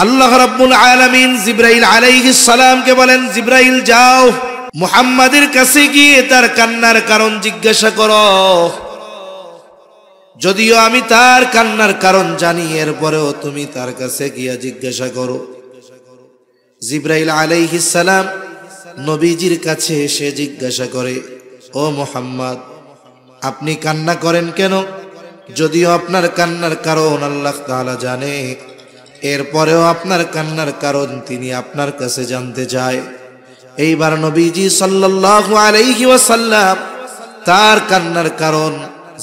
আল্লাহ রাব্বুল আলামিন জিবরাইল আলাইহিস সালামকে বলেন, জিবরাইল যাও মুহাম্মাদের কাছে গিয়ে তার কান্নার কারণ জিজ্ঞাসা করো। যদিও আমি তার কান্নার কারণ জানি, এরপরেও তুমি তার কাছে গিয়ে জিজ্ঞাসা করো। জিবরাইল আলাইহিস সালাম নবীজির কাছে এসে জিজ্ঞাসা করে, ও মুহাম্মদ, আপনি কান্না করেন কেন? যদিও আপনার কান্নার কারণ আল্লাহ তাআলা জানে, এরপরেও আপনার কান্নার কারণ তিনি আপনার কাছে জানতে চায়। এইবার নবীজি সাল্লাল্লাহু আলাইহি ওয়াসাল্লাম তার কান্নার কারণ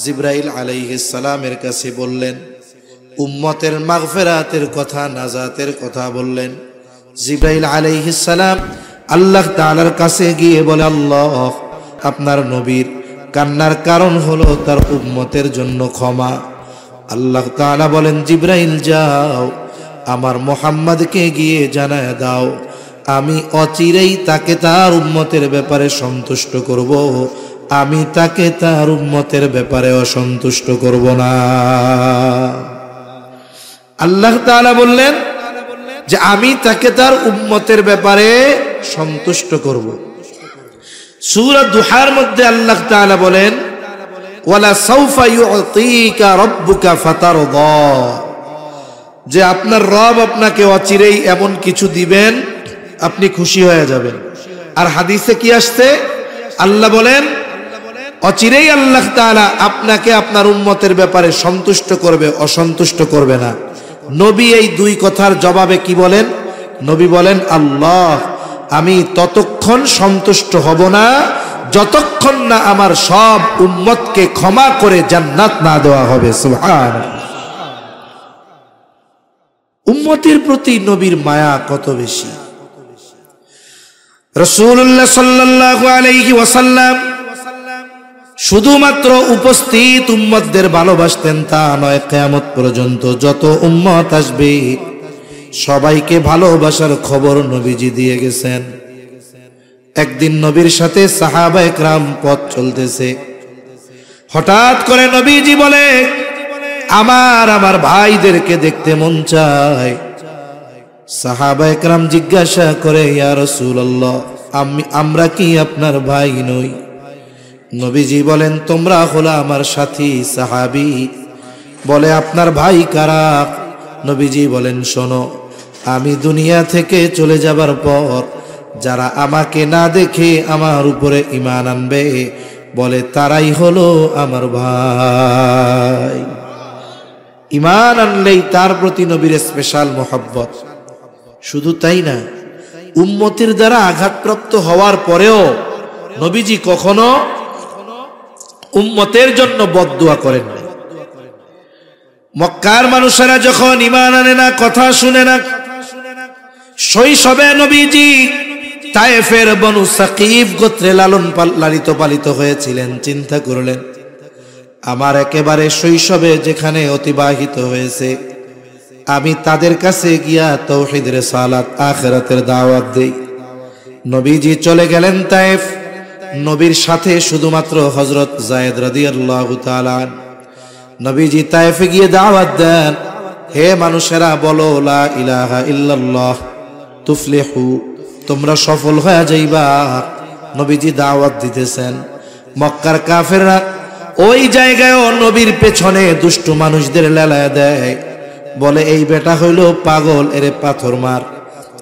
জিবরাইল আলাইহিস সালামের কাছে বললেন, উম্মতের মাগফিরাতের কথা, নাজাতের কথা বললেন। জিবরাইল আলাইহিস সালাম আল্লাহ তাআলার কাছে গিয়ে বলে, আল্লাহ, আপনার নবীর কান্নার কারণ হলো তার উম্মতের জন্য ক্ষমা। আল্লাহ তাআলা বলেন, জিবরাইল যাও আমার মুহাম্মদকে গিয়ে জানায় দাও, আমি অচিরেই তাকে তার উম্মতের ব্যাপারে সন্তুষ্ট করব, আমি তাকে তার উম্মতের ব্যাপারে অসন্তুষ্ট করব না। আল্লাহ তাআলা বললেন যে আমি তাকে তার উম্মতের ব্যাপারে সন্তুষ্ট করব। সূরা দুহার মধ্যে আল্লাহ তাআলা বলেন, ওয়ালা সাউফা ইউতিকা রাব্বুকা ফাতারদা, যে আপনার রব আপনাকে অচিরেই এমন কিছু দিবেন আপনি খুশি হয়ে যাবেন। আর হাদিসে কি আসছে? আল্লাহ বলেন অচিরেই আল্লাহ তাআলা আপনাকে আপনার উম্মতের ব্যাপারে সন্তুষ্ট করবে, অসন্তুষ্ট করবে না। নবী এই দুই কথার জবাবে কি বলেন? নবী বলেন, আল্লাহ, আমি ততক্ষণ সন্তুষ্ট হব না যতক্ষণ না আমার সব উম্মতকে ক্ষমা করে জান্নাত না দেওয়া হবে। সুবহানাল্লাহ। উম্মতের প্রতি নবীর মায়া কত বেশি। রাসূলুল্লাহ সাল্লাল্লাহু আলাইহি ওয়াসাল্লাম শুধুমাত্র উপস্থিত উম্মতদের ভালোবাসতেন তা নয়, কিয়ামত পর্যন্ত যত উম্মত আসবে সবাইকে ভালোবাসার খবর নবীজি দিয়ে গেছেন। একদিন নবীর সাথে সাহাবায়ে কেরাম পথ চলতেছে, হঠাৎ করে নবীজি বলে, আমার ভাইদেরকে দেখতে মন চায়। সাহাবায়ে কেরাম জিজ্ঞাসা করে, ইয়া রাসূলুল্লাহ, আমরা কি আপনার ভাই নই? নবীজি বলেন, তোমরা হলো আমার সাথী সাহাবী। বলে, আপনার ভাই কারা? নবীজি বলেন, শোনো, আমি দুনিয়া থেকে চলে যাবার পর যারা আমাকে না দেখে আমার উপরে ঈমান আনবে, বলে তারাই হলো আমার ভাই। ঈমান আনলেই তার প্রতি নবীর স্পেশাল মোহাব্বত। শুধু তাই না, উম্মতের দ্বারা আঘাতপ্রাপ্ত হওয়ার পরেও নবীজি কখনো উম্মতের জন্য বদদুয়া করেন না। মক্কার মানুষেরা যখন ঈমান আনে না, কথা শুনে না, শৈশবে নবীজি তায়েফের বনু সাকিফ গোত্রে লালিত পালিত হয়েছিলেন। চিন্তা করলেন, আমার একেবারে শৈশবে যেখানে অতিবাহিত হয়েছে, আমি তাদের কাছে গিয়া তাওহীদ, রিসালাত, আখিরাতের দাওয়াত দেই। নবীজি চলে গেলেন তায়েফ। নবীর সাথে শুধুমাত্র হযরত যায়েদ রাদিয়াল্লাহু তাআলা। নবীজি তায়েফে গিয়ে দাওয়াত দেন, হে মানুষেরা, বলো লা ইলাহা ইল্লাল্লাহ তুফলিহু, তোমরা সফল হয়ে যাইবা। নবীজি দাওয়াত দিতেছেন। মক্কার কাফেররা ওই জায়গায়ও নবীর পেছনে দুষ্টু মানুষদের লেলায় দেয়, বলে এই বেটা হইল পাগল, এরে পাথর মার।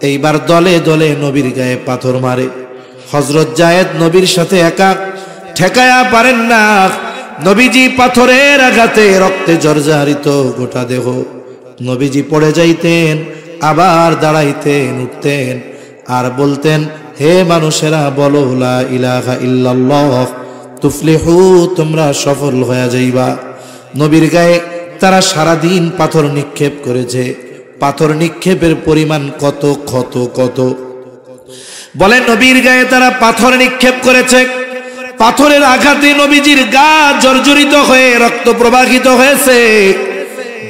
এইবার দলে দলে নবীর গায়ে পাথর মারে। হযরত যায়েদ নবীর সাথে একা ঠেকায়া পারেন না। নবীজি পাথরের আঘাতে রক্তে জর্জরিত গোটা দেহ। নবীজি পড়ে যাইতেন, আবার দাঁড়াইতেন, উঠতেন, আর বলতেন, হে মানুষেরা, বলো লা ইলাহা ইল্লাল্লাহ তুফলিহু, তোমরা সফল হয়ে যাইবা। নবীর গায়ে তারা সারাদিন পাথর নিক্ষেপ করেছে। পাথর নিক্ষেপের পরিমাণ কত কত কত। বলে নবীর গায়ে তারা পাথর নিক্ষেপ করেছে। পাথরের আঘাতে নবীজির গা জর্জরিত হয়ে রক্ত প্রবাহিত হয়েছে।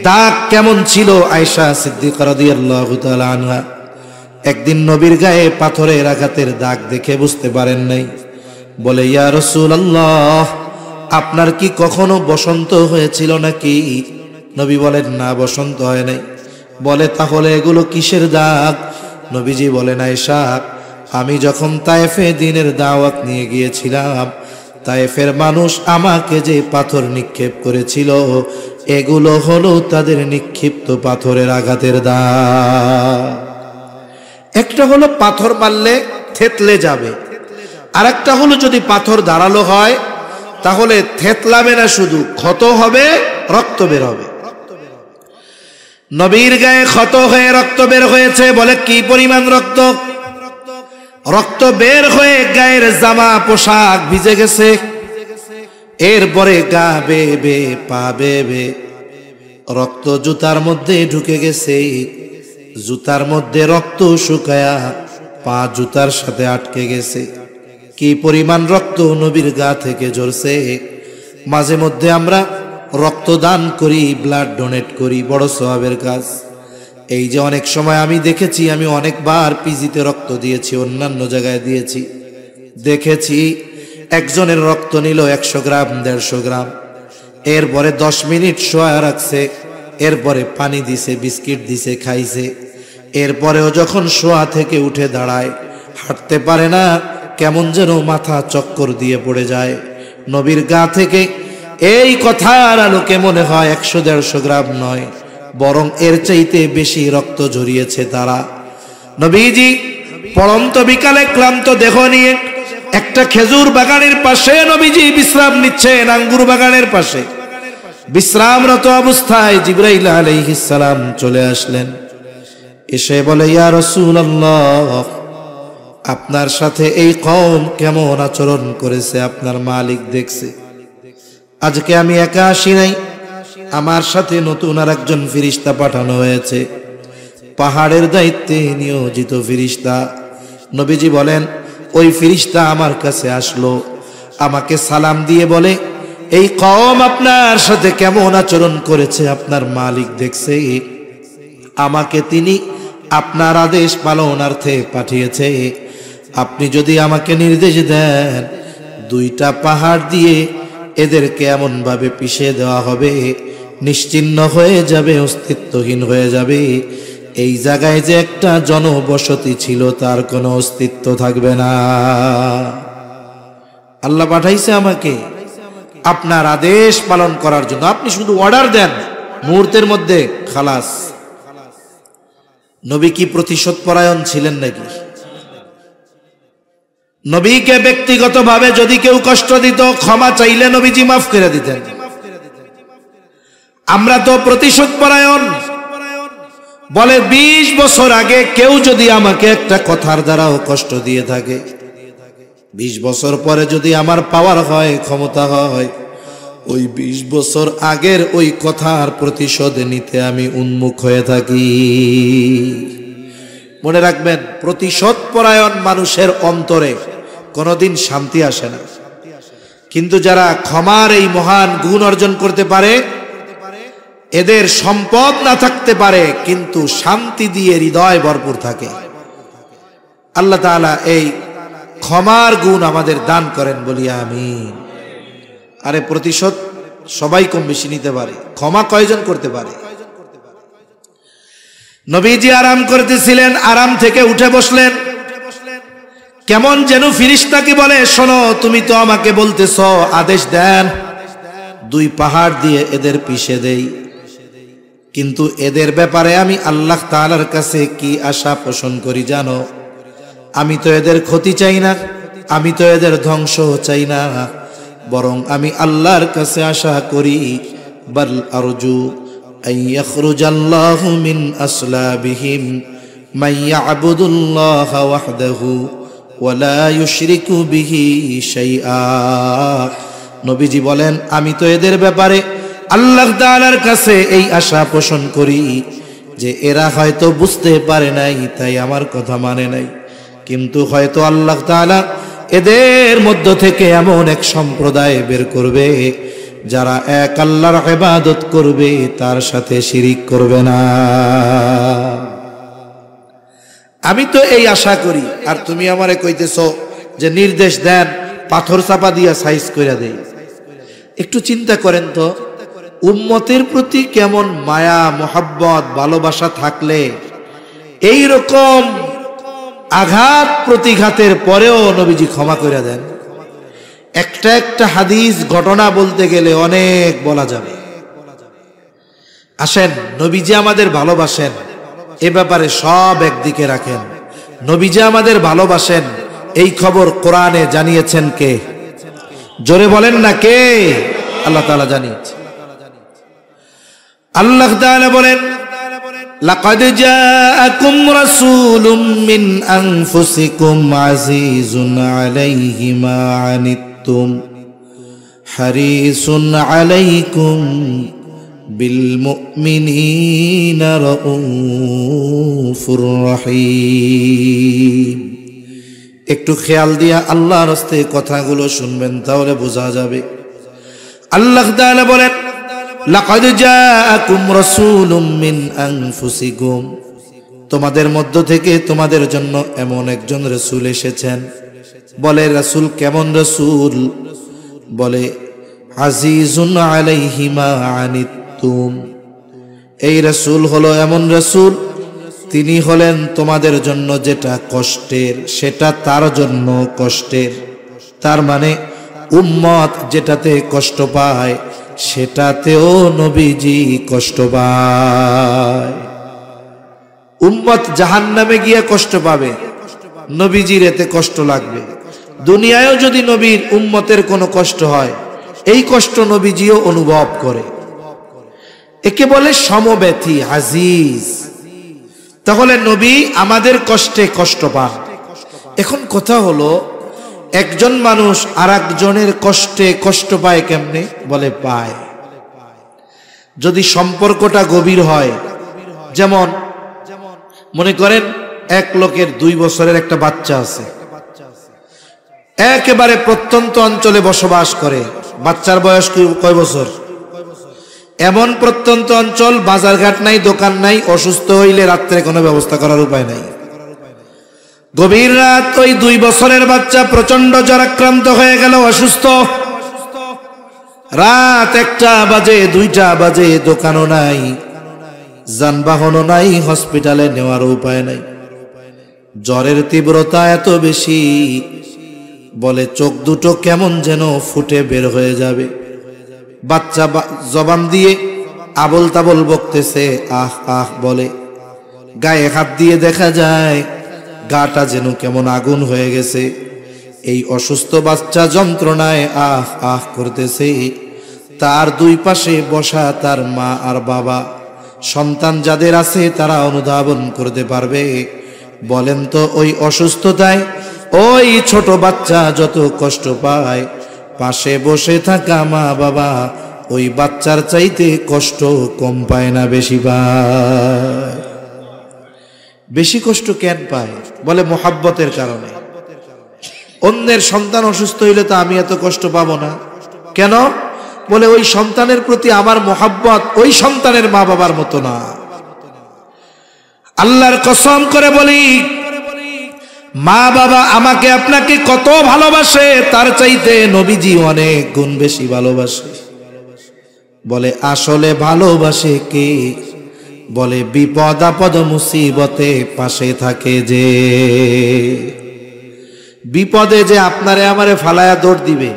দাগ কেমন ছিল? আয়েশা সিদ্দিকা রাদিয়াল্লাহু তাআলা আনহা একদিন নবীর গায়ে পাথরের আঘাতের দাগ দেখে বুঝতে পারেন নাই। বলে, ইয়া রাসূলুল্লাহ, আপনার কি কখনো বসন্ত হয়েছিল নাকি? নবী বলেন, না, বসন্ত হয় নাই। বলে তাহলে এগুলো কিসের দাগ? নবীজি বলেন আয়েশা, আমি যখন তায়েফে দ্বীনের দাওয়াত নিয়ে গিয়েছিলাম, তায়েফের মানুষ আমাকে যে পাথর নিক্ষেপ করেছিল, এগুলো হলো তাদের নিক্ষিপ্ত পাথরের আঘাতের দাগ। একটা হলো পাথর মারলে থেতলে যাবে, আর একটা হলো যদি পাথর ধারালো হয় তাহলে থেতলাবে না, শুধু ক্ষত হবে, রক্ত বের হবে। নবীর গায়ে ক্ষত হয়ে রক্ত বের হয়েছে। বলে কি পরিমাণ রক্ত? রক্ত বের হয়ে গায়ের জামা পোশাক ভিজে গেছে। এরপরে গা বেয়ে পা বেয়ে রক্ত জুতার মধ্যে ঢুকে গেছে। জুতার মধ্যে রক্ত শুকায়া পা জুতার সাথে আটকে গেছে। কি পরিমাণ রক্ত নবীর গা থেকে ঝরছে। মাঝে মধ্যে আমরা রক্তদান করি, ব্লাড ডোনেট করি, বড় সওয়াবের কাজ। এই যে অনেক সময় আমি দেখেছি, আমি অনেকবার পিজিতে রক্ত দিয়েছি, অন্যান্য জায়গায় দিয়েছি, দেখেছি একজনের রক্ত নিল 100 গ্রাম 150 গ্রাম, এরপরে 10 মিনিট শোয়া রাখছে, এরপরে পানি দিছে, বিস্কিট দিছে, খাইছে। এরপরেও যখন শোয়া থেকে উঠে দাঁড়ায়, হাঁটতে পারে না, কেমন যেন মাথা চক্কর দিয়ে পড়ে যায়। নবীর গা থেকে এই কথার আলোকে মনে হয় 100-150 গ্রাম নয়, বরং এর চাইতে বেশি রক্ত ঝরিয়েছে তারা। নবীজি পড়ন্ত বিকালে ক্লান্ত দেহ নিয়ে একটা খেজুর বাগানের পাশে নবীজি বিশ্রাম নিচ্ছেন। আঙ্গুর বাগানের পাশে বিশ্রামরত অবস্থায় জিবরাইল আলাইহিস সালাম চলে আসলেন। এসে বলে, ইয়া রাসূলুল্লাহ, আপনার সাথে এই কওম কেমন আচরণ করেছে আপনার মালিক দেখছে। আজকে আমি একা আসি নাই, আমার সাথে নতুন আর একজন ফেরেশতা পাঠানো হয়েছে, পাহাড়ের দায়িত্বে নিয়োজিত ফেরেশতা। নবীজি বলেন, ওই ফেরেশতা আমার কাছে আসলো, আমাকে সালাম দিয়ে বলে, এই কওম আপনার সাথে কেমন আচরণ করেছে আপনার মালিক দেখছে, আমাকে তিনি আপনার আদেশ পালনার্থে পাঠিয়েছে। আপনি যদি আমাকে নির্দেশ দেন, 2টা পাহাড় দিয়ে এদেরকে এমন ভাবে পিষে দেওয়া হবে, নিশ্চিহ্ন হয়ে যাবে, অস্তিত্বহীন হয়ে যাবে। এই জায়গায় যে একটা জনবসতি ছিল তার কোনো অস্তিত্ব থাকবে না। আল্লাহ পাঠাইছে আমাকে আপনার আদেশ পালন করার জন্য। আপনি শুধু অর্ডার দেন, মুহূর্তের মধ্যে খালাস। নবী কি প্রতিশোধ পরায়ণ ছিলেন নাকি? নবীকে ব্যক্তিগতভাবে যদি কেউ কষ্ট দিত, ক্ষমা চাইলে নবীজি মাফ করে দিতেন। আমরা তো প্রতিশোধ পরায়ণ। বলে 20 বছর আগে কেউ যদি আমাকে একটা কথার দ্বারাও কষ্ট দিয়ে থাকে, 20 বছর পরে যদি আমার পাওয়ার হয়, ক্ষমতা হয়, ওই 20 বছর আগের ওই কথার প্রতিশোধ নিতে আমি উন্মুখ হয়ে থাকি। মনে রাখবেন, প্রতিশোধ পরায়ণ মানুষের অন্তরে কোনোদিন শান্তি আসে না। কিন্তু যারা ক্ষমার এই মহান গুণ অর্জন করতে পারে, এদের সম্পদ না থাকতে পারে কিন্তু শান্তি দিয়ে হৃদয় ভরপুর থাকে। আল্লাহ তাআলা এই ক্ষমার গুণ আমাদের দান করেন, বলি আমিন। আরে প্রতিশোধ সবাই কম বেশি নিতে পারে, ক্ষমা কয়জন করতে পারে? নবীজি আরাম করতেছিলেন, আরাম থেকে উঠে বসলেন। কেমন যেন ফেরেশতাকে বলে, শোনো, তুমি তো আমাকে বলতেছ, আদেশ দেন 2 পাহাড় দিয়ে এদের পিষে দেই, কিন্তু এদের ব্যাপারে আমি আল্লাহ তাআলার কাছে কি আশা পোষণ করি জানো? আমি তো এদের ক্ষতি চাই না, আমি তো এদের ধ্বংস চাই না, বরং আমি আল্লাহর কাছে আশা করি, বাল আরজু আন ইয়াখরুজাল্লাহু মিন আসলাবিহিম মান ইয়াবুদুল্লাহ ওয়াহদাহু ওয়া লা ইউশরিকু বিহি শাইআ। নবীজি বলেন, আমি তো এদের ব্যাপারে আল্লাহ তাআলার কাছে এই আশা পোষণ করি যে এরা হয়তো বুঝতে পারে নাই, তাই আমার কথা মানে নাই, কিন্তু হয়তো আল্লাহ তাআলা এদের মধ্য থেকে এমন এক সম্প্রদায় বের করবে যারা এক আল্লাহর ইবাদত করবে, তার সাথে শিরিক করবে না। আমি তো এই আশা করি, আর তুমি আমারে কইতেছো যে নির্দেশ দেন পাথর চাপা দিয়া সাইজ কইরা দেই। একটু চিন্তা করেন তো, উম্মতের প্রতি কেমন মায়া মোহাব্বত ভালোবাসা থাকলে এই রকম আঘাত প্রতিঘাতের পরেও নবীজি ক্ষমা করে দেন। একটা একটা হাদিস ঘটনা বলতে গেলে অনেক বলা যাবে। আসেন, নবীজি আমাদের ভালোবাসেন এ ব্যাপারে সব একদিকে রাখেন। নবীজি আমাদের ভালোবাসেন এই খবর কোরআনে জানিয়েছেন কে? জোরে বলেন না কে? আল্লাহ তাআলা জানিয়েছেন। আল্লাহ তাআলা বলেন, লাকাদ জাআকুম রাসূলুম মিন আনফুসিকুম আজিজুন আলাইহি মা আনিতুম হারিসুন আলাইকুম বিল মুমিনিনা রাউফুর রহিম। একটু খেয়াল দিয়া আল্লাহর রাস্তায় কথাগুলো শুনবেন, তাহলে বোঝা যাবে। আল্লাহ তাআলা বলেন, লাকাদ জাআকুম রাসূলুম মিন আনফুসিকুম, তোমাদের মধ্য থেকে তোমাদের জন্য এমন একজন রাসূল এসেছেন। বলে রাসূল কেমন রাসূল? বলে আজিজুন আলাইহি মা আনিতুম, এই রাসূল হলো এমন রাসূল, তিনি হলেন তোমাদের জন্য যেটা কষ্টের সেটা তার জন্য কষ্টের। তার মানে উম্মত যেটাতে কষ্ট পায় সেটাতেও নবীজি কষ্ট পায়। উম্মত জাহান্নামে গিয়ে কষ্ট পাবে, নবীজির এতে কষ্ট লাগবে। দুনিয়ায়ও যদি নবীর উম্মতের কোনো কষ্ট হয়, এই কষ্ট নবীজিও অনুভব করে। একে বলে সমব্যথী, আজিজ। তাহলে নবী আমাদের কষ্টে কষ্ট পান। এখন কথা হলো, একজন মানুষ আর একজনের কষ্টে কষ্ট পায় কেমনে? বলে পায় যদি সম্পর্কটা গভীর হয়। যেমন মনে করেন এক লোকের 2 বছরের একটা বাচ্চা আছে, একেবারে প্রত্যন্ত অঞ্চলে বসবাস করে। বাচ্চার বয়স কয় বছর? এমন প্রত্যন্ত অঞ্চল, বাজারঘাট নাই, দোকান নাই, অসুস্থ হইলে রাত্রে কোনো ব্যবস্থা করার উপায় নাই। গভীর রাত, ওই 2 বছরের বাচ্চা প্রচন্ড জ্বরাক্রান্ত হয়ে গেল, অসুস্থ। রাত 1টা বাজে, 2টা বাজে, দোকানও নাই, যানবাহনও নাই, হসপিটালে নেওয়ার উপায় নাই। জ্বরের তীব্রতা এত বেশি, বলে চোখ দুটো কেমন যেন ফুটে বের হয়ে যাবে। বাচ্চা জবান দিয়ে আবল তাবল বকতেছে, আহ আহ বলে। গায়ে হাত দিয়ে দেখা যায় গাটা যেন কেমন আগুন হয়ে গেছে। এই অসুস্থ বাচ্চা যন্ত্রণায় আহ আহ করতেছে। তার 2 পাশে বসা তার মা আর বাবা। সন্তান যাদের আছে তারা অনুধাবন করতে পারবে। বলেন তো, ওই অসুস্থতায় ওই ছোট বাচ্চা যত কষ্ট পায়, পাশে বসে থাকা মা বাবা ওই বাচ্চার চাইতে কষ্ট কম পায় না? বেশি পায়। বেশি কষ্ট কেন পায়? বলে মোহাব্বতের কারণে। অন্যের সন্তান অসুস্থ হইলে তো আমি এত কষ্ট পাবো না। কেন? বলে ওই সন্তানের প্রতি আমার মোহাব্বত ওই সন্তানের মা বাবার মতো না। আল্লাহর কসম করে বলি, মা বাবা আমাকে আপনাকে কত ভালোবাসে, তার চাইতে নবীজি অনেক গুণ বেশি ভালোবাসে। বলে আসলে ভালোবাসে কে? বলে বিপদ আপদ মুসিবতে পাশে থাকে যে। বিপদে যে আপনারে আমারে ফালায়া দৌড় দিবে,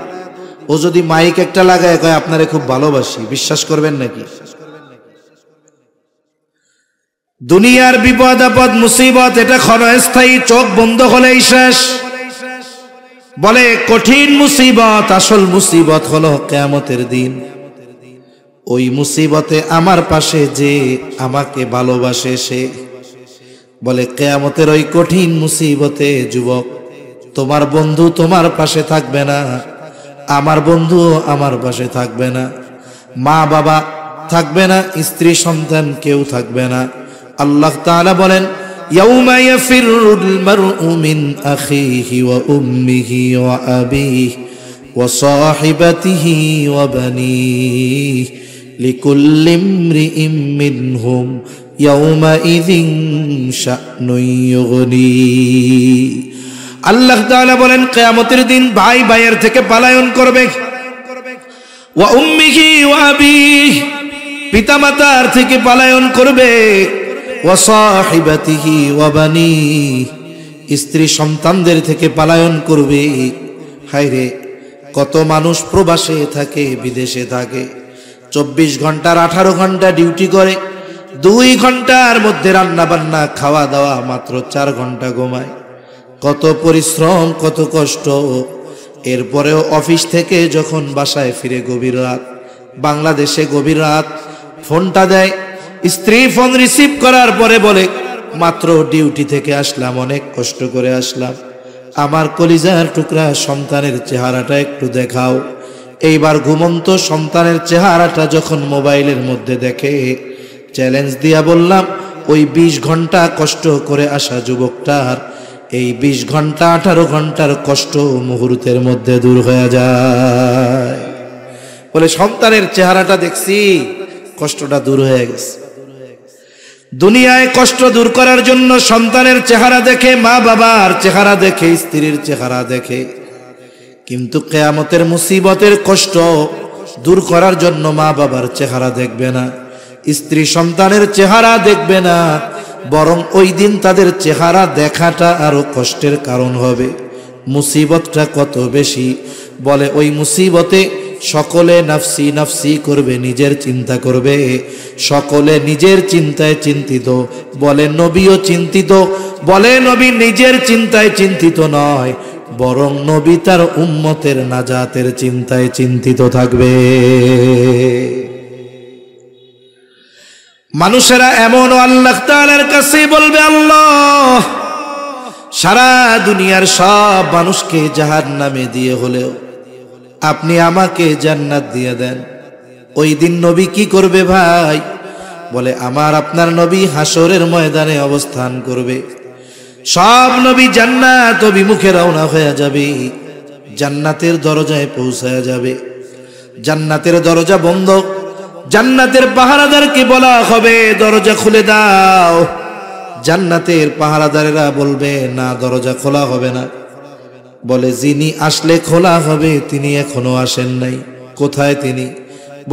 ও যদি মাইক একটা লাগায় কয় আপনারে খুব ভালোবাসি, বিশ্বাস করবেন নাকি? দুনিয়ার বিপদ আপদ মুসিবত এটা ক্ষণস্থায়ী, চোখ বন্ধ হলেই শেষ। বলে কঠিন মুসিবত, আসল মুসিবত হলো কিয়ামতের দিন। ওই মুসিবতে আমার পাশে যে আমাকে ভালোবাসে সে। বলে কিয়ামতের ওই কঠিন মুসিবতে যুবক, তোমার বন্ধু তোমার পাশে থাকবে না, আমার বন্ধু আমার পাশে থাকবে না, মা বাবা থাকবে না, স্ত্রী সন্তান কেউ থাকবে না। আল্লাহ তাআলা বলেন, ইয়াউমা ইয়াফিরুল মারউ মিন আখিহি ওয়া উম্মিহি ওয়া আবিহি ওয়া সাহিবাতিহি ওয়া বানিহি লিকুল্লি ইমরিইম মিনহুম ইয়াউমাইযিন শা'নুন ইউগনি। আল্লাহ তাআলা বলেন, কিয়ামতের দিন ভাই ভাইয়ের থেকে পলায়ন করবে, ওয়া উম্মিহি ওয়া আবিহি, পিতামাতার থেকে পলায়ন করবে, ওয়া সাহিবাতিহি ওয়া বানিহি, স্ত্রী সন্তানদের থেকে পলায়ন করবে। হায়রে, কত মানুষ প্রবাসে থাকে, বিদেশে থাকে, 24 ঘন্টার 18 ঘন্টা ডিউটি করে, 2 ঘন্টার মধ্যে রান্না বান্না খাওয়া দাওয়া, মাত্র 4 ঘন্টা ঘুমায়। কত পরিশ্রম, কত কষ্ট। এরপরেও অফিস থেকে যখন বাসায় ফিরে গভীর রাত, বাংলাদেশে গভীর রাত, ফোনটা দেয়, স্ত্রী ফোন রিসিভ করার পরে বলে, মাত্র ডিউটি থেকে আসলাম, অনেক কষ্ট করে আসলাম, আমার কলিজার টুকরা সন্তানের চেহারাটা একটু দেখাও। এইবার ঘুমন্ত সন্তানের চেহারাটা যখন মোবাইলের মধ্যে দেখে, চ্যালেঞ্জ দিয়া বললাম, ওই 20 ঘন্টা কষ্ট করে আসা যুবকটার এই 20 ঘন্টা 18 ঘন্টার কষ্ট মুহূর্তের মধ্যে দূর হয়ে যায়। বলে সন্তানের চেহারাটা দেখছি, কষ্টটা দূর হয়ে গেছে। দুনিয়ায় কষ্ট দূর করার জন্য সন্তানের চেহারা দেখে, মা বাবার চেহারা দেখে, স্ত্রীর চেহারা দেখে, কিন্তু কিয়ামতের মুসিবতের কষ্ট দূর করার জন্য মা বাবার চেহারা দেখবে না, স্ত্রী সন্তানের চেহারা দেখবে না, বরং ওই দিন তাদের চেহারা দেখাটা আরো কষ্টের কারণ হবে। মুসিবতটা কত বেশি! বলে ওই মুসিবতে সকলে নাফসি নাফসি করবে, নিজের চিন্তা করবে, সকলে নিজের চিন্তায় চিন্তিত। বলে নবীও চিন্তিত, বলে নবী নিজের চিন্তায় চিন্তিত নয়, বরং নবী তার উম্মতের নাজাতের চিন্তায় চিন্তিত থাকবে। মানুষেরা এমন আল্লাহ তাআলার কাছে বলবে, আল্লাহ, সারা দুনিয়ার সব মানুষকে জাহান্নামে দিয়ে হলেও আপনি আমাকে জান্নাত দিয়ে দেন। ওই দিন নবী কি করবে ভাই? বলে আমার আপনার নবী হাসরের ময়দানে অবস্থান করবে, সব নবী জান্নাত অভিমুখে রওনা হয়ে যাবে, জান্নাতের দরজায় পৌঁছায়া যাবে। জান্নাতের দরজা বন্ধ, জান্নাতের পাহারাদারকে বলা হবে দরজা খুলে দাও। জান্নাতের পাহারাদারেরা বলবে না, দরজা খোলা হবে না। বলে যিনি আসলে খোলা হবে তিনি এখনো আসেন নাই। কোথায় তিনি?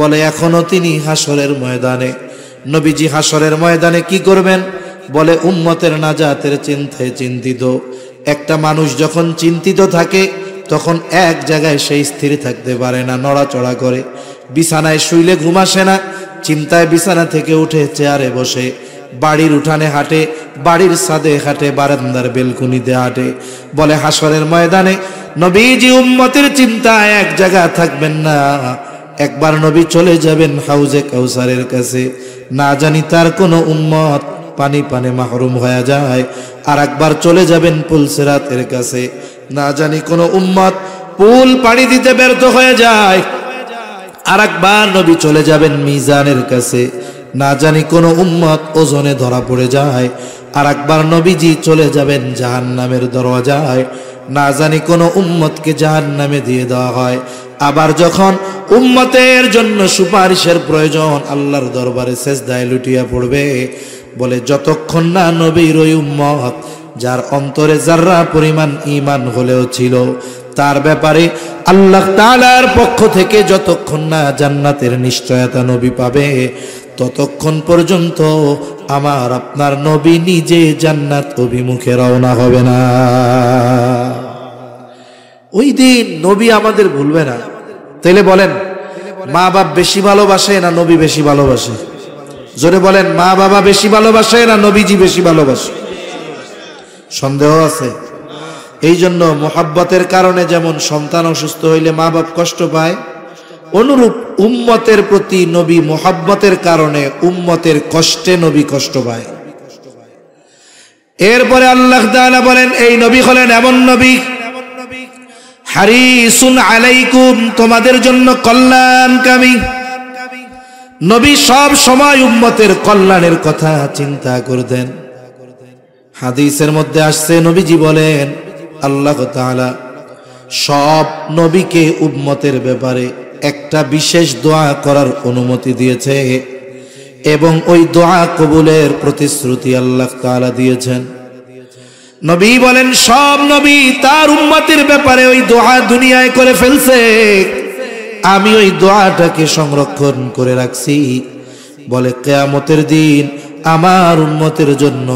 বলে এখনো তিনি হাসরের ময়দানে। নবীজি হাসরের ময়দানে কি করবেন? বলে উম্মতের নাজাতের চিন্তায় চিন্তিত। একটা মানুষ যখন চিন্তিত থাকে তখন এক জায়গায় সে স্থির থাকতে পারে না, নড়াচড়া করে, বিছানায় শুইলে ঘুম আসে না, চিন্তায় বিছানা থেকে উঠে চেয়ারে বসে, বাড়ির উঠানে হাঁটে, বাড়ির ছাদে হাঁটে, বারান্দার বেলকুনিতে হাঁটে। বলে হাসরের ময়দানে নবীজি উম্মতের চিন্তায় এক জায়গা থাকবেন না। একবার নবী চলে যাবেন হাউজে কাউসারের কাছে, না জানি তার কোনো উম্মত পানি পানে মাহরুম হয়ে যায়। আর একবার চলে যাবেন পুল সিরাতের কাছে, না জানি কোনো উম্মত পুল পাড়ি দিতে ব্যর্থ হয়ে যায়। আর একবার নবী চলে যাবেন মিজানের কাছে, না জানি কোনো উম্মত ওজনে ধরা পড়ে যায়। আর একবার নবীজি চলে যাবেন জাহান্নামের দরওয়াজায়, না জানি কোনো উম্মতকে জাহান্নামে দিয়ে দেওয়া হয়। আবার যখন উম্মতের জন্য সুপারিশের প্রয়োজন, আল্লাহর দরবারে সেজদায় লুটিয়া পড়বে। বলে যতক্ষণ না নবীর ওই উম্মত যার অন্তরে যাররা পরিমাণ ঈমান হলেও ছিল, তার ব্যাপারে আল্লাহ তাআলার পক্ষ থেকে যতক্ষণ না জান্নাতের নিশ্চয়তা নবী পাবে, ততক্ষণ পর্যন্ত আমার আপনার নবী নিজে জান্নাত অভিমুখে রওনা হবে না। ওই দিন নবী আমাদের ভুলবে না। তাইলে বলেন, মা বাপ বেশি ভালোবাসে না নবী বেশি ভালোবাসে? জোরে বলেন, মা বাবা বেশি ভালোবাসে না নবীজি বেশি ভালোবাসে? সন্দেহ আছে? এই জন্য মোহাব্বতের কারণে যেমন সন্তান অসুস্থ হইলে মা বাপ কষ্ট পায়, অনুরূপ উম্মতের প্রতি নবী মোহাব্বতের কারণে উম্মতের কষ্টে নবী কষ্ট পায়। এরপরে আল্লাহ তাআলা বলেন, এই নবী হলেন এমন নবী, হারিসুন আলাইকুম, তোমাদের জন্য কল্যাণকামী নবী। সব সময় উম্মতের কল্যাণের কথা চিন্তা করতেন। হাদিসের মধ্যে আসছে, নবীজি বলেন আল্লাহ তাআলা সব নবীকে উম্মতের ব্যাপারে একটা বিশেষ দোয়া করার অনুমতি দিয়েছে এবং ওই দোয়া কবুলের প্রতিশ্রুতি আল্লাহ তাআলা দিয়েছেন। নবী বলেন সব নবী তার উম্মতের ব্যাপারে ওই দোয়া দুনিয়ায় করে ফেলছে, আমি ওই দোয়াটাকে সংরক্ষণ করে রাখছি। বলে কিয়ামতের দিন আমার উম্মতের জন্য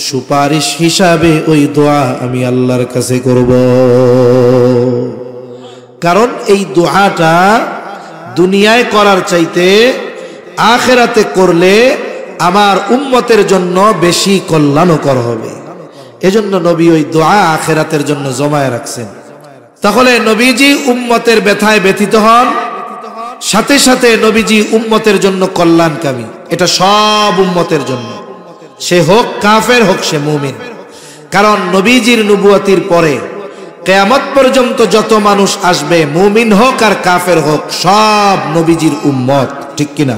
সুপারিশ হিসাবে ওই দোয়া আমি আল্লাহর কাছে করব। কারণ এই দোয়াটা দুনিয়ায় করার চাইতে আখিরাতে করলে আমার উম্মতের জন্য বেশি কল্যাণকর হবে। এজন্য নবী ওই দোয়া আখিরাতের জন্য জমায়ে রাখছেন। তাহলে নবীজি উম্মতের ব্যথায় ব্যথিত হন, সাথে সাথে নবীজি উম্মতের জন্য কল্যাণকামী। এটা সব উম্মতের জন্য, সে হোক কাফের হোক সে মুমিন। কারণ নবীজির নবুয়তির পরে কিয়ামত পর্যন্ত যত মানুষ আসবে, মুমিন হোক আর কাফের হোক, সব নবীজির উম্মত, ঠিক কিনা?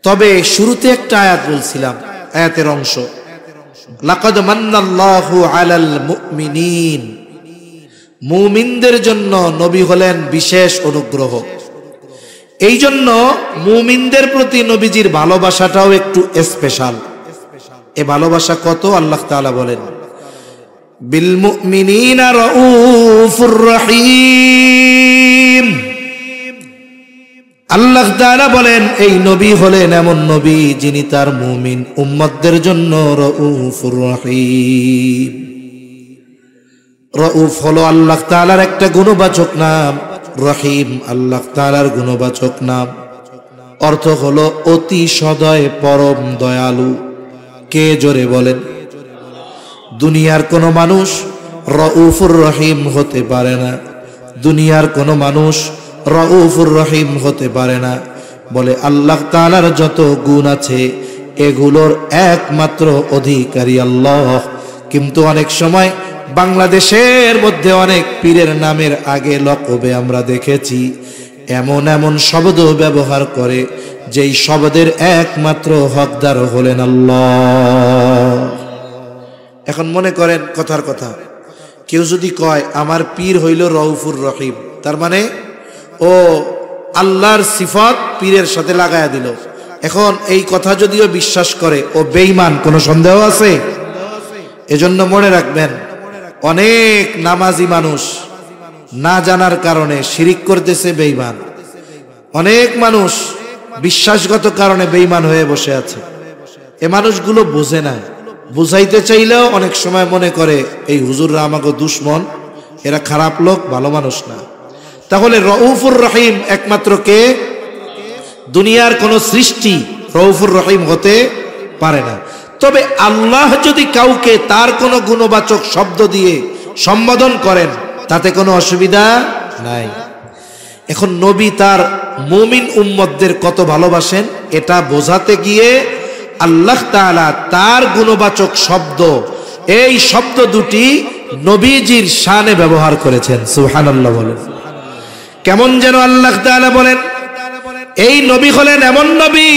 তবে শুরুতে একটা আয়াত বলছিলাম, আয়াতের অংশ, লাকাদ মান্নাল্লাহু আলাল মুমিনিন, মুমিনদের জন্য নবী হলেন বিশেষ অনুগ্রহ। এই জন্য মুমিনদের প্রতি নবীজির ভালোবাসাটাও একটু স্পেশাল। এ ভালোবাসা কত? আল্লাহ তাআলা বলেন বিল মুমিনিনা রাউফুর রহিম। আল্লাহ তাআলা বলেন এই নবী হলেন এমন নবী যিনি তার মুমিন উম্মতদের জন্য রাউফুর রহিম। রাউফ হলো আল্লাহ তাআলার একটা গুণবাচক নাম, রহিম আল্লাহ তাআলার গুণবাচক নাম। অর্থ হলো অতি সদয়, পরম দয়ালু। কে জোরে বলেন? দুনিয়ার কোনো মানুষ রাউফুর রহিম হতে পারে না, দুনিয়ার কোনো মানুষ রাউফুর রহিম হতে পারে না। বলে আল্লাহ তাআলার যত গুণ আছে এগুলোর একমাত্র অধিকারী আল্লাহ। কিন্তু অনেক সময় বাংলাদেশের মধ্যে অনেক পীরের নামের আগে লকবে আমরা দেখেছি এমন এমন শব্দ ব্যবহার করে যেই শব্দের একমাত্র হকদার হলেন আল্লাহ। এখন মনে করেন কথার কথা, কেউ যদি কয় আমার পীর হইল রাউফুর রহিম, তার মানে ও আল্লাহর সিফত পীরের সাথে লাগায়া দিল। এখন এই কথা যদিও বিশ্বাস করে ও বেঈমান, কোনো সন্দেহ আছে? এজন্য মনে রাখবেন, অনেক নামাজি মানুষ না জানার কারণে শিরিক করতেছে, বেঈমান। অনেক মানুষ বিশ্বাসগত কারণে বেঈমান হয়ে বসে আছে। এ মানুষগুলো বোঝে না, বুঝাইতে চাইলেও অনেক সময় মনে করে এই হুজুররা আমাকে দুশ্মন, এরা খারাপ লোক, ভালো মানুষ না। তাহলে রাউফুর রহিম একমাত্র কে? দুনিয়ার কোন সৃষ্টি রাউফুর রহিম হতে পারে না। তবে আল্লাহ যদি কাউকে তার কোনো গুণবাচক শব্দ দিয়ে সম্বোধন করেন তাতে কোনো অসুবিধা নাই। এখন নবী তার মুমিন উম্মতদের কত ভালোবাসেন এটা বোঝাতে গিয়ে আল্লাহ তাআলা তার গুণবাচক শব্দ, এই শব্দ দুটি নবীজির শানে ব্যবহার করেছেন। সুবহানাল্লাহ বলেন। কেমন যেন আল্লাহ তাআলা বলেন এই নবী হলেন এমন নবী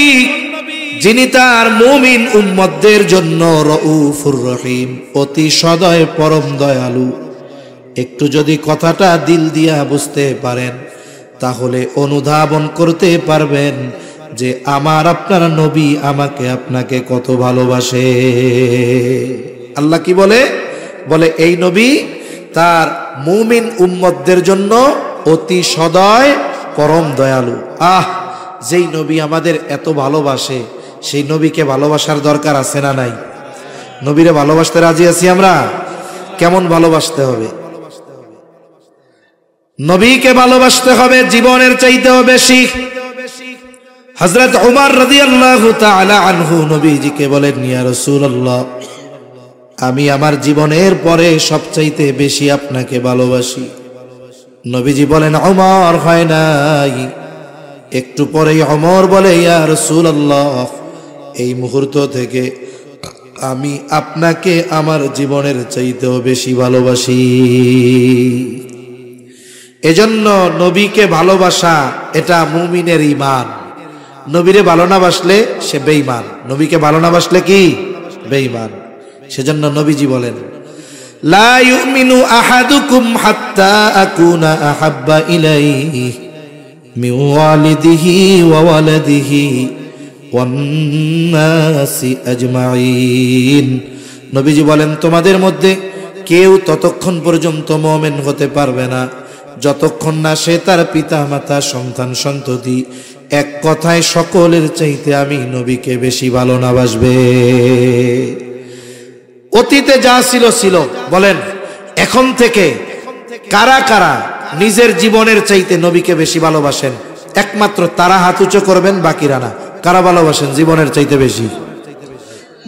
যিনি তার মুমিন উম্মতদের জন্য রাউফুর রহিম, অতি সদয়, পরম দয়ালু। একটু যদি কথাটা দিল দিয়া বুঝতে পারেন তাহলে অনুধাবন করতে পারবেন যে আমার আপনার নবী আমাকে আপনাকে কত ভালোবাসে। আল্লাহ কি বলে? বলে এই নবী তার মুমিন উম্মতদের জন্য অতি সদয়, পরম দয়ালু। যেই নবী আমাদের এত ভালোবাসে সেই নবীকে ভালোবাসার দরকার আছে না নাই? নবীরে ভালোবাসতে রাজি আছি আমরা? কেমন ভালোবাসতে হবে? নবীকে ভালোবাসতে হবে জীবনের চাইতেও বেশি। হযরত ওমর রাদিয়াল্লাহু তাআলা আনহু নবীজিকে বলেন, ইয়া রাসূলুল্লাহ, আমি আমার জীবনের পরে সবচাইতে বেশি আপনাকে ভালোবাসি। নবীজি বলেন, ওমর হয় নাই। একটু পরেই ওমর বলে, ইয়া রাসূলুল্লাহ, এই মুহূর্ত থেকে আমি আপনাকে আমার জীবনের চাইতেও বেশি ভালোবাসি। এজন্য নবীকে ভালোবাসা এটা মুমিনের ঈমান। নবীরে ভালো না বাসলে সে বেঈমান, নবীকে ভালো না বাসলে কি? বেঈমান। সেজন্য নবীজি বলেন, লা ইউমিনু আহাদুকুম হাত্তা আকুনা আহাব্বা ইলাইহি মিন ওয়ালিদিহি ওয়া ওয়ালাদিহি ওয়ান নাসি আজমাইন। নবীজি বলেন, তোমাদের মধ্যে কেউ ততক্ষণ পর্যন্ত মুমিন হতে পারবে না যতক্ষণ না সে তার পিতা মাতা সন্তান সন্ততি এক কথায় সকলের চাইতে আমি নবীকে বেশি ভালো না বাসবে। অতীতে যা ছিল ছিল, বলেন এখন থেকে কারা কারা নিজের জীবনের চাইতে নবীকে বেশি ভালোবাসেন? একমাত্র তারা হাত উঁচু করবেন, বাকিরা না। কারা ভালোবাসেন জীবনের চাইতে বেশি?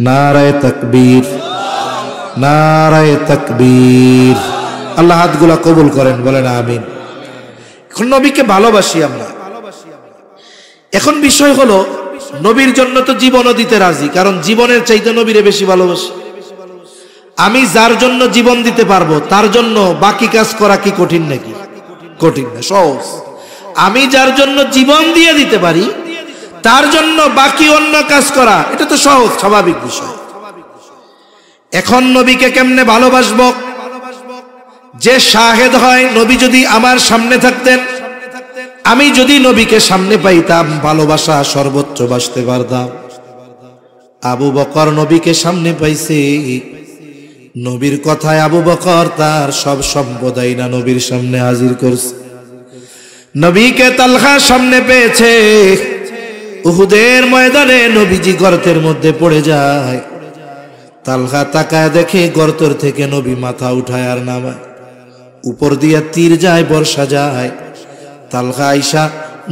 নারায়ে তাকবীর, নারায়ে তাকবীর। আল্লাহ হাতগুলা কবুল করেন, বলেন আমিন। এখন নবীকে ভালোবাসি আমরা। এখন বিষয় হলো নবীর জন্য তো জীবনও দিতে রাজি, কারণ জীবনের চাইতে নবীরে বেশি ভালোবাসি। আমি যার জন্য জীবন দিতে পারবো তার জন্য বাকি কাজ করা কি কঠিন নাকি? কঠিন না, সহজ। আমি যার জন্য জীবন দিয়ে দিতে পারি তার জন্য বাকি অন্য কাজ করা এটা তো সহজ, স্বাভাবিক বিষয়। এখন নবীকে কেমনে ভালোবাসবো? যে শাহেদ হয়, নবী যদি আমার সামনে থাকতেন, আমি যদি নবীকে সামনে পাইতাম, ভালোবাসা সর্বোচ্চ বাসতে পারতাম। আবু বকর নবীকে সামনে পাইছে, নবীর কথায় আবু বকর তার সব সম্পদ না নবীর সামনে হাজির করছে। নবীকে তালহা সামনে পেয়েছে, উহুদের ময়দানে নবীজি গর্তের মধ্যে পড়ে যায়। তালহা তাকায় দেখে গর্তের থেকে নবী মাথা উঠায় আর নামায়, উপর দিয়া তীর যায়, বর্ষা যায়। তালহা আইসা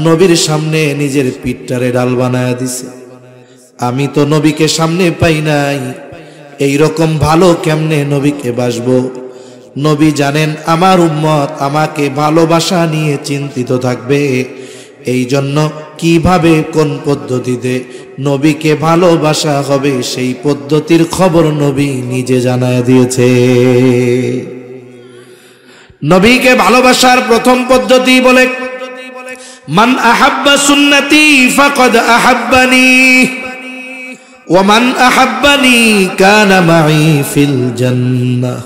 নবীর সামনে নিজের পিঠটারে ডাল বানায় দিছে। আমি তো নবীকে সামনে পাই নাই, এই রকম ভালো কেমনে নবীকে বাসবো? নবী জানেন আমার উম্মত আমাকে ভালোবাসা নিয়ে চিন্তিত থাকবে, এই জন্য কিভাবে কোন পদ্ধতিতে নবীকে ভালোবাসা হবে সেই পদ্ধতির খবর নবী নিজে জানায় দিয়েছে। নবীকে ভালোবাসার প্রথম পদ্ধতি বলে, মান আহাব্বা সুন্নতি ফাকাদ আহাব্বানি ওয়া মান আহাব্বানি কানা মাই ফিল জান্নাহ।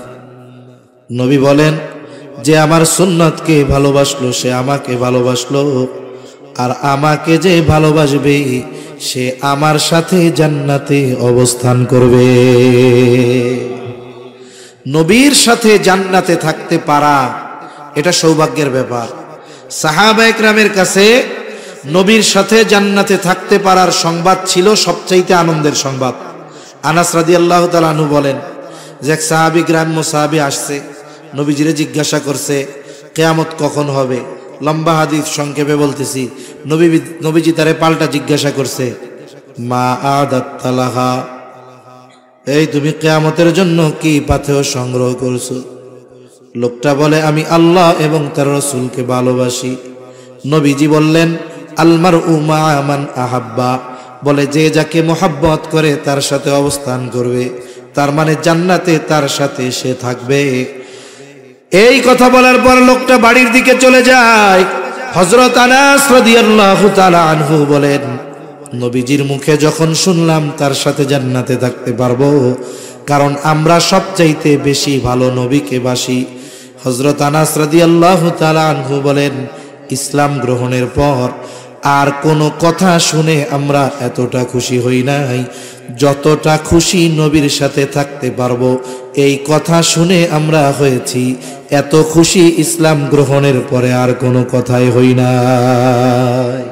নবী বলেন, যে আমার সুন্নতকে ভালোবাসলো সে আমাকে ভালোবাসলো, আর আমাকে যে ভালোবাসবে সে আমার সাথে জান্নাতে অবস্থান করবে। নবীর সাথে জান্নাতে থাকতে পারা এটা সৌভাগ্যের ব্যাপার। সাহাবা একরামের কাছে নবীর সাথে জান্নাতে থাকতে পারার সংবাদ ছিল সবচাইতে আনন্দের সংবাদ। আনাস রাদিয়াল্লাহু তাআলা আনহু বলেন যে এক সাহাবী, গ্রাম্য সাহাবী আসছে, নবীজিরে জিজ্ঞাসা করছে কিয়ামত কখন হবে। লম্বা হাদিস, সংক্ষেপে বলতেছি। নবীজি তারে পাল্টা জিজ্ঞাসা করছে, মা আদাত্তা লাহা, এই তুমি কিয়ামতের জন্য কি পাথেয় সংগ্রহ করছো? লোকটা বলে, আমি আল্লাহ এবং তার রাসূলকে ভালোবাসি। নবীজি বললেন, আল মারউ মা মান আহাব্বা, বলে যে যাকে মোহাব্বত করে তার সাথে অবস্থান করবে, তার মানে জান্নাতে তার সাথে সে থাকবে। এই কথা বলার পর লোকটা বাড়ির দিকে চলে যায়। হযরত আনাস রাদিয়াল্লাহু তাআলা আনহু বলেন, নবীজির মুখে যখন শুনলাম তার সাথে জান্নাতে থাকতে পারবো, কারণ আমরা সবচাইতে বেশি ভালো নবীকে বাসি। হযরত আনাস রাদিয়াল্লাহু তাআলা আনহু বলেন, ইসলাম গ্রহণের পর আর কোনো কথা শুনে আমরা এতটা খুশি হই নাই যতটা খুশি নবীর সাথে থাকতে পারবো এই কথা শুনে আমরা হয়েছি। এত খুশি ইসলাম গ্রহণের পরে আর কোনো কথাই হই নাই।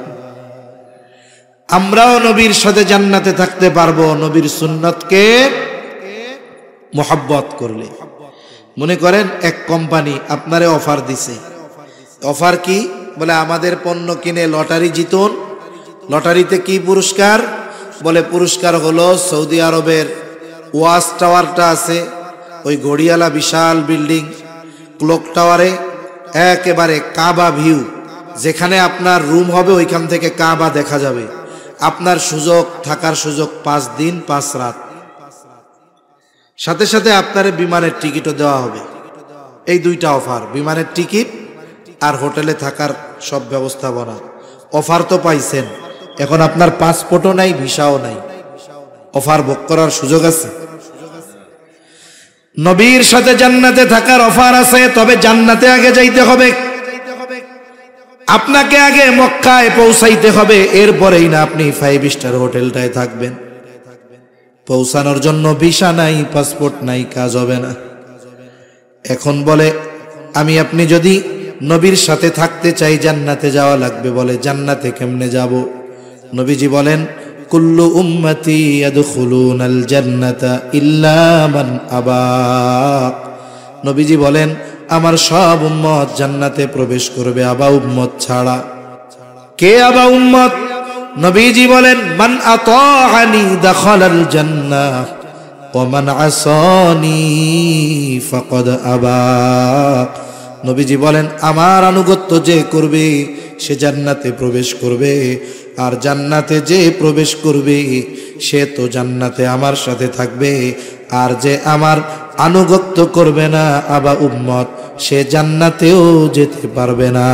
আমরাও নবীর সাথে জান্নাতে থাকতে পারবো নবীর সুন্নতকে মোহাব্বত করলে। মনে করেন এক কোম্পানি আপনারে অফার দিছে। অফার কি? বলে আমাদের পণ্য কিনে লটারি জিতুন। লটারিতে কি পুরস্কার? বলে পুরস্কার হলো সৌদি আরবের ওয়াচ টাওয়ারটা আছে, ওই ঘড়িয়ালা বিশাল বিল্ডিং, ক্লক টাওয়ারে একেবারে কাবা ভিউ, যেখানে আপনার রুম হবে ওইখান থেকে কাবা দেখা যাবে। আপনার সুযোগ, থাকার সুযোগ 5 দিন 5 রাত, সাথে সাথে আপনার বিমানের টিকিটও দেওয়া হবে। এই দুইটা অফার, বিমানের টিকিট আর হোটেলে থাকার সব ব্যবস্থাপনা। অফার তো পাইছেন, এখন আপনার পাসপোর্টও নাই, ভিসাও নাই, অফার ভোগ করার সুযোগ আছে। নবীর সাথে জান্নাতে থাকার অফার আছে, তবে জান্নাতে আগে যাইতে হবে। আপনাকে আগে মক্কায় পৌঁছাইতে হবে, এরপরেই না আপনি 5 স্টার হোটেলটায় থাকবেন। পৌঁছানোর জন্য ভিসা নাই, পাসপোর্ট নাই, কাজ হবে না। এখন বলে আমি আপনি যদি নবীর সাথে থাকতে চাই, জান্নাতে যাওয়া লাগবে। বলে জান্নাতে কেমনে যাব? নবীজি বলেন কুল্লু উম্মতি ইয়াদখুলুনাল জান্নাতা ইল্লা মান আবা। নবীজি বলেন আমার সব উম্মত জান্নাতে প্রবেশ করবে, আবা উম্মত ছাড়া। কে আবা উম্মত? নবীজি বলেন মান আতাআনি দাখালাল জান্নাহ ওয়া মান আসানি ফাকাদ আবা। নবীজি বলেন আমার আনুগত্য যে করবে সে জান্নাতে প্রবেশ করবে, আর জান্নাতে যে প্রবেশ করবে সে তো জান্নাতে আমার সাথে থাকবে, আর যে আমার আনুগত্য করবে না আবা উম্মত, সে জান্নাতেও যেতে পারবে না।